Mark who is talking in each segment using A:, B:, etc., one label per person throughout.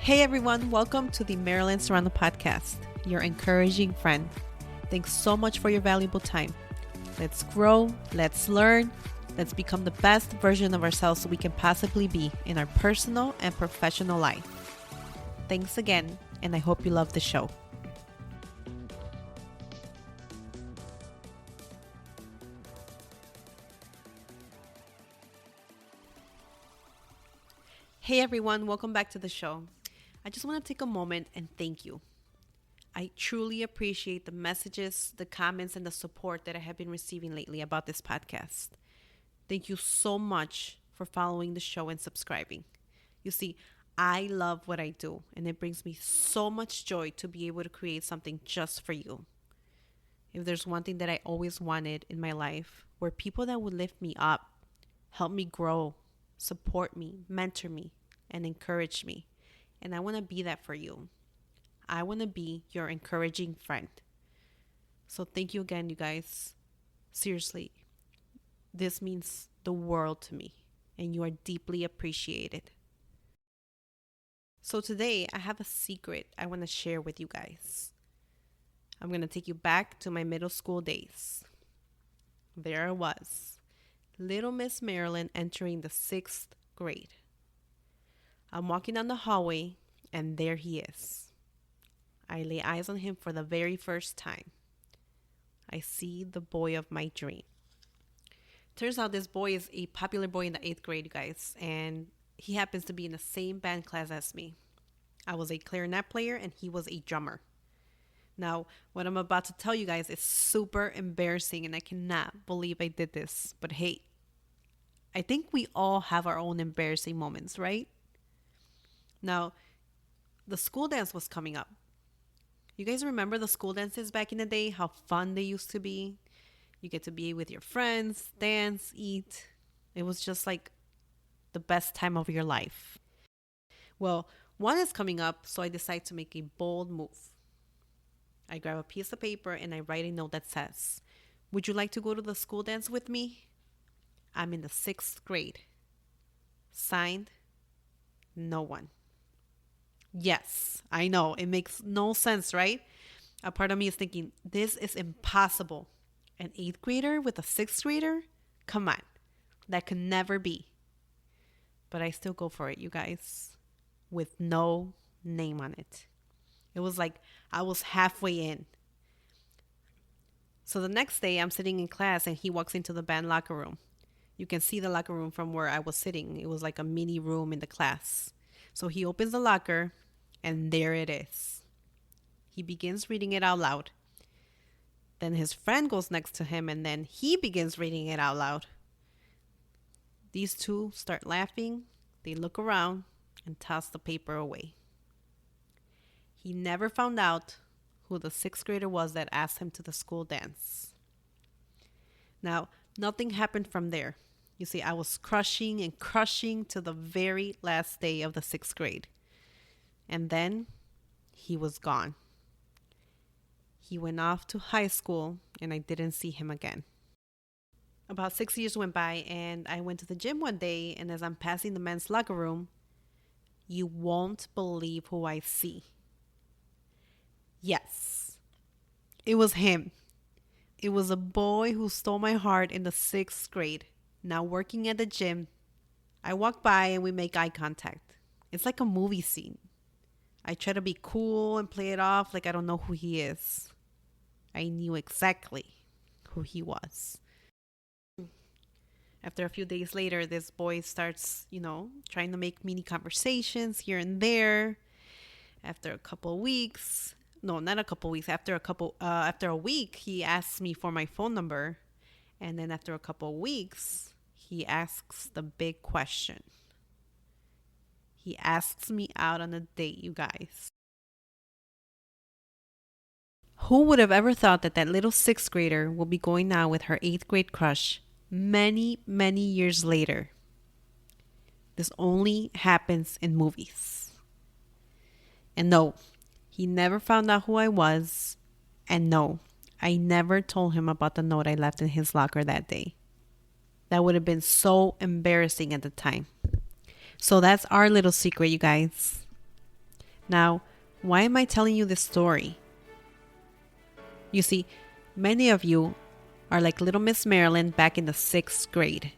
A: Hey everyone, welcome to the Maryland Serrano podcast, your encouraging friend. Thanks so much for your valuable time. Let's grow, let's learn, let's become the best version of ourselves we can possibly be in our personal and professional life. Thanks again, and I hope you love the show. Hey everyone, welcome back to the show. I just want to take a moment and thank you. I truly appreciate the messages, the comments, and the support that I have been receiving lately about this podcast. Thank you so much for following the show and subscribing. You see, I love what I do, and it brings me so much joy to be able to create something just for you. If there's one thing that I always wanted in my life, were people that would lift me up, help me grow, support me, mentor me, and encourage me. And I want to be that for you. I want to be your encouraging friend. So thank you again, you guys. Seriously, this means the world to me, and you are deeply appreciated. So today, I have a secret I want to share with you guys. I'm going to take you back to my middle school days. There I was, little Miss Maryland entering the 6th grade. I'm walking down the hallway, and there he is. I lay eyes on him for the very first time. I see the boy of my dream. Turns out this boy is a popular boy in the 8th grade, you guys, and he happens to be in the same band class as me. I was a clarinet player, and he was a drummer. Now, what I'm about to tell you guys is super embarrassing, and I cannot believe I did this. But hey, I think we all have our own embarrassing moments, right? Now, the school dance was coming up. You guys remember the school dances back in the day? How fun they used to be? You get to be with your friends, dance, eat. It was just like the best time of your life. Well, one is coming up, so I decide to make a bold move. I grab a piece of paper and I write a note that says, "Would you like to go to the school dance with me? I'm in the 6th grade. Signed, no one." Yes, I know. It makes no sense, right? A part of me is thinking, this is impossible. An 8th grader with a 6th grader? Come on. That could never be. But I still go for it, you guys, with no name on it. It was like I was halfway in. So the next day, I'm sitting in class and he walks into the band locker room. You can see the locker room from where I was sitting. It was like a mini room in the class. So he opens the locker, and there it is. He begins reading it out loud. Then his friend goes next to him, and then he begins reading it out loud. These two start laughing. They look around and toss the paper away. He never found out who the 6th grader was that asked him to the school dance. Now, nothing happened from there. You see, I was crushing and crushing to the very last day of the 6th grade. And then he was gone. He went off to high school and I didn't see him again. About 6 years went by and I went to the gym one day, and as I'm passing the men's locker room, you won't believe who I see. Yes, it was him. It was a boy who stole my heart in the 6th grade. Now working at the gym, I walk by and we make eye contact. It's like a movie scene. I try to be cool and play it off like I don't know who he is. I knew exactly who he was. After a few days later, this boy starts, trying to make mini conversations here and there. After a couple of weeks, no, not a couple of weeks. After a week, he asks me for my phone number. And then after a couple of weeks, he asks the big question. He asks me out on a date, you guys. Who would have ever thought that that little 6th grader will be going out with her 8th grade crush many, many years later? This only happens in movies. And no, he never found out who I was. And no, I never told him about the note I left in his locker that day. That would have been so embarrassing at the time. So that's our little secret, you guys. Now, why am I telling you this story? You see, many of you are like little Miss Marilyn back in the 6th grade.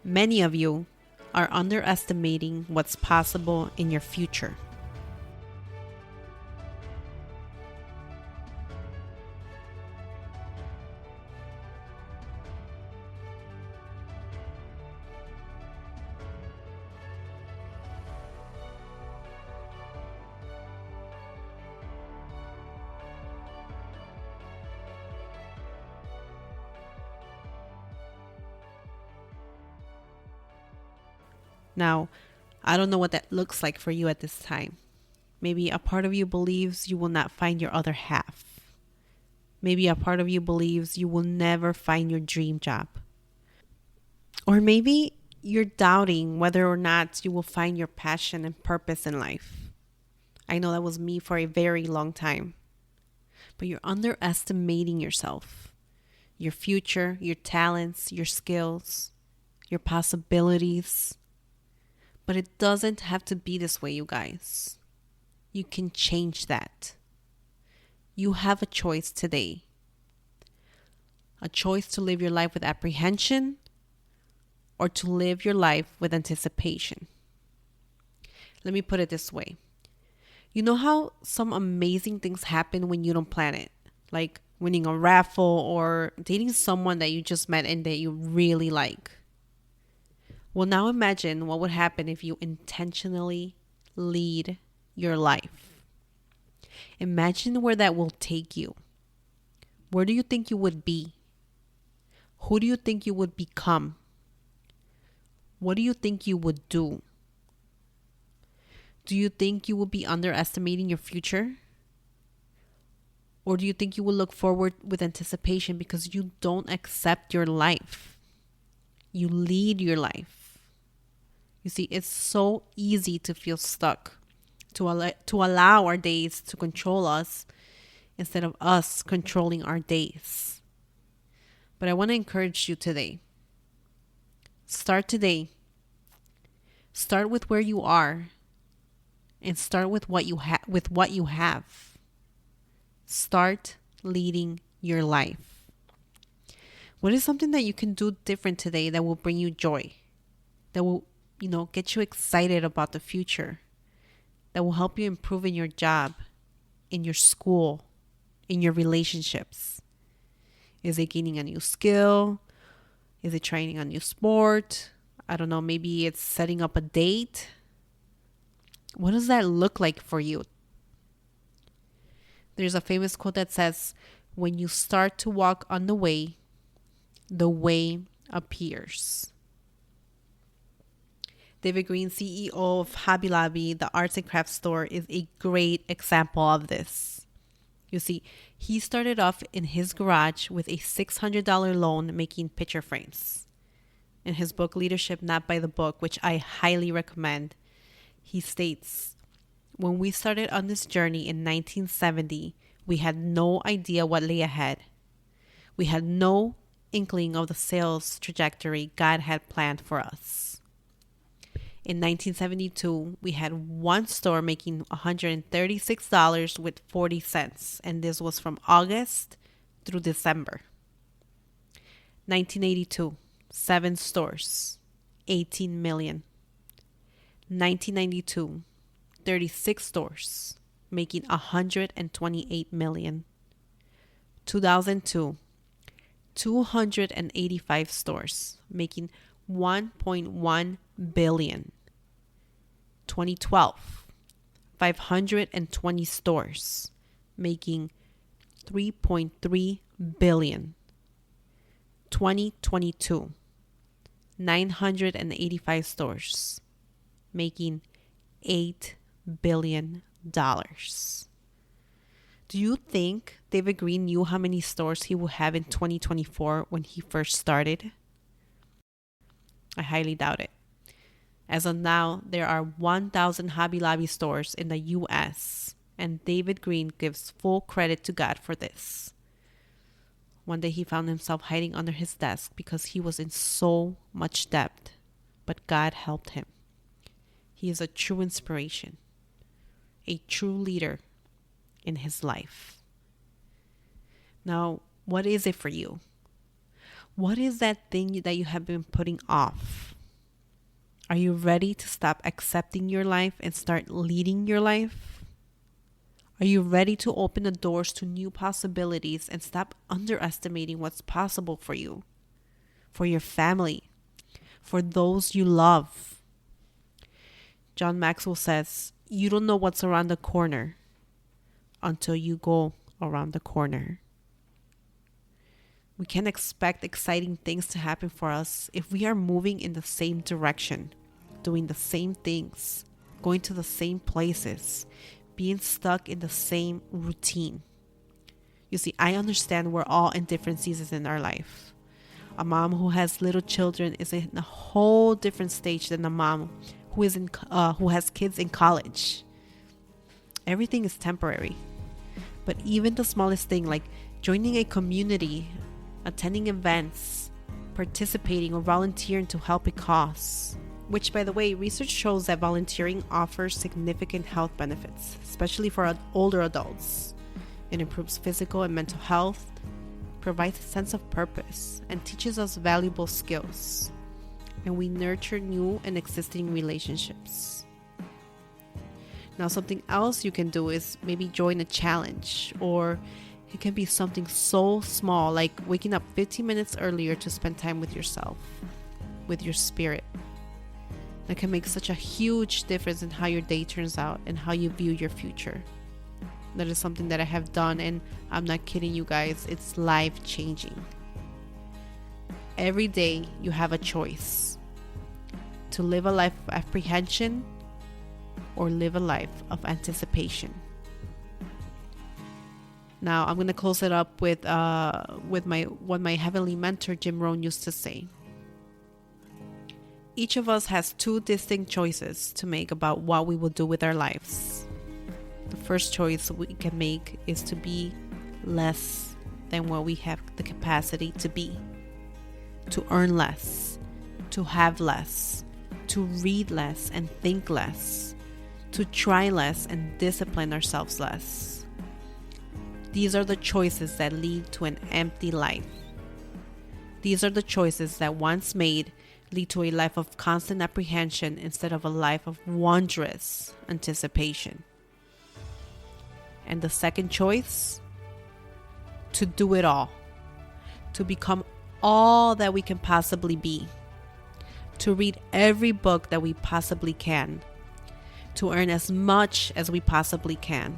A: Many of you are underestimating what's possible in your future. Now, I don't know what that looks like for you at this time. Maybe a part of you believes you will not find your other half. Maybe a part of you believes you will never find your dream job. Or maybe you're doubting whether or not you will find your passion and purpose in life. I know that was me for a very long time. But you're underestimating yourself, your future, your talents, your skills, your possibilities. But it doesn't have to be this way, you guys. You can change that. You have a choice today. A choice to live your life with apprehension or to live your life with anticipation. Let me put it this way. You know how some amazing things happen when you don't plan it? Like winning a raffle or dating someone that you just met and that you really like. Well, now imagine what would happen if you intentionally lead your life. Imagine where that will take you. Where do you think you would be? Who do you think you would become? What do you think you would do? Do you think you will be underestimating your future? Or do you think you will look forward with anticipation because you don't accept your life? You lead your life. You see, it's so easy to feel stuck, to allow our days to control us instead of us controlling our days. But I want to encourage you today. Start today. Start with where you are and start with what you have. Start leading your life. What is something that you can do different today that will bring you joy? That will, get you excited about the future? That will help you improve in your job, in your school, in your relationships? Is it gaining a new skill? Is it trying a new sport? I don't know, maybe it's setting up a date. What does that look like for you? There's a famous quote that says, when you start to walk on the way appears. David Green, CEO of Hobby Lobby, the arts and crafts store, is a great example of this. You see, he started off in his garage with a $600 loan making picture frames. In his book, Leadership Not by the Book, which I highly recommend, he states, when we started on this journey in 1970, we had no idea what lay ahead. We had no inkling of the sales trajectory God had planned for us. In 1972, we had one store making $136 with 40 cents, and this was from August through December. 1982, 7 stores, 18 million. 1992, 36 stores, making 128 million. 2002, 285 stores, making 1.1 billion. 2012, 520 stores, making 3.3 billion. 2022, 985 stores, making $8 billion. Do you think David Green knew how many stores he would have in 2024 when he first started? I highly doubt it. As of now, there are 1,000 Hobby Lobby stores in the U.S., and David Green gives full credit to God for this. One day he found himself hiding under his desk because he was in so much debt, but God helped him. He is a true inspiration. a true leader in his life. Now, what is it for you? What is that thing that you have been putting off? Are you ready to stop accepting your life and start leading your life? Are you ready to open the doors to new possibilities and stop underestimating what's possible for you, for your family, for those you love? John Maxwell says, you don't know what's around the corner until you go around the corner. We can't expect exciting things to happen for us if we are moving in the same direction, doing the same things, going to the same places, being stuck in the same routine. You see, I understand we're all in different seasons in our life. A mom who has little children is in a whole different stage than a mom who has kids in college. Everything is temporary. But even the smallest thing, like joining a community, attending events, participating or volunteering to help a cause, which, by the way, research shows that volunteering offers significant health benefits, especially for older adults. It improves physical and mental health, provides a sense of purpose, and teaches us valuable skills. And we nurture new and existing relationships. Now, something else you can do is maybe join a challenge, or it can be something so small like waking up 15 minutes earlier to spend time with yourself, with your spirit. That can make such a huge difference in how your day turns out and how you view your future. That is something that I have done, and I'm not kidding you guys, it's life-changing. Every day you have a choice to live a life of apprehension or live a life of anticipation. Now, I'm going to close it up with what my heavenly mentor Jim Rohn used to say. Each of us has two distinct choices to make about what we will do with our lives. The first choice we can make is to be less than what we have the capacity to be, to earn less, to have less, to read less and think less, to try less and discipline ourselves less. These are the choices that lead to an empty life. These are the choices that, once made, lead to a life of constant apprehension instead of a life of wondrous anticipation. And the second choice, to do it all, to become all that we can possibly be, to read every book that we possibly can, to earn as much as we possibly can,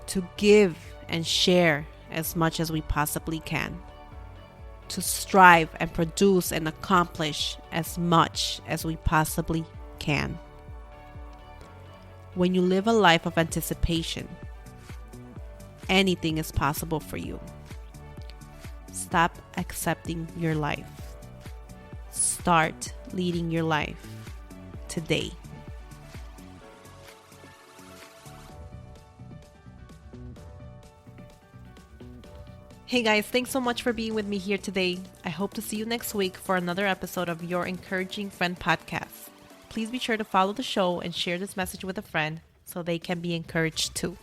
A: to give and share as much as we possibly can, to strive and produce and accomplish as much as we possibly can. When you live a life of anticipation, anything is possible for you. Stop accepting your life. Start leading your life today. Hey guys, thanks so much for being with me here today. I hope to see you next week for another episode of Your Encouraging Friend podcast. Please be sure to follow the show and share this message with a friend so they can be encouraged too.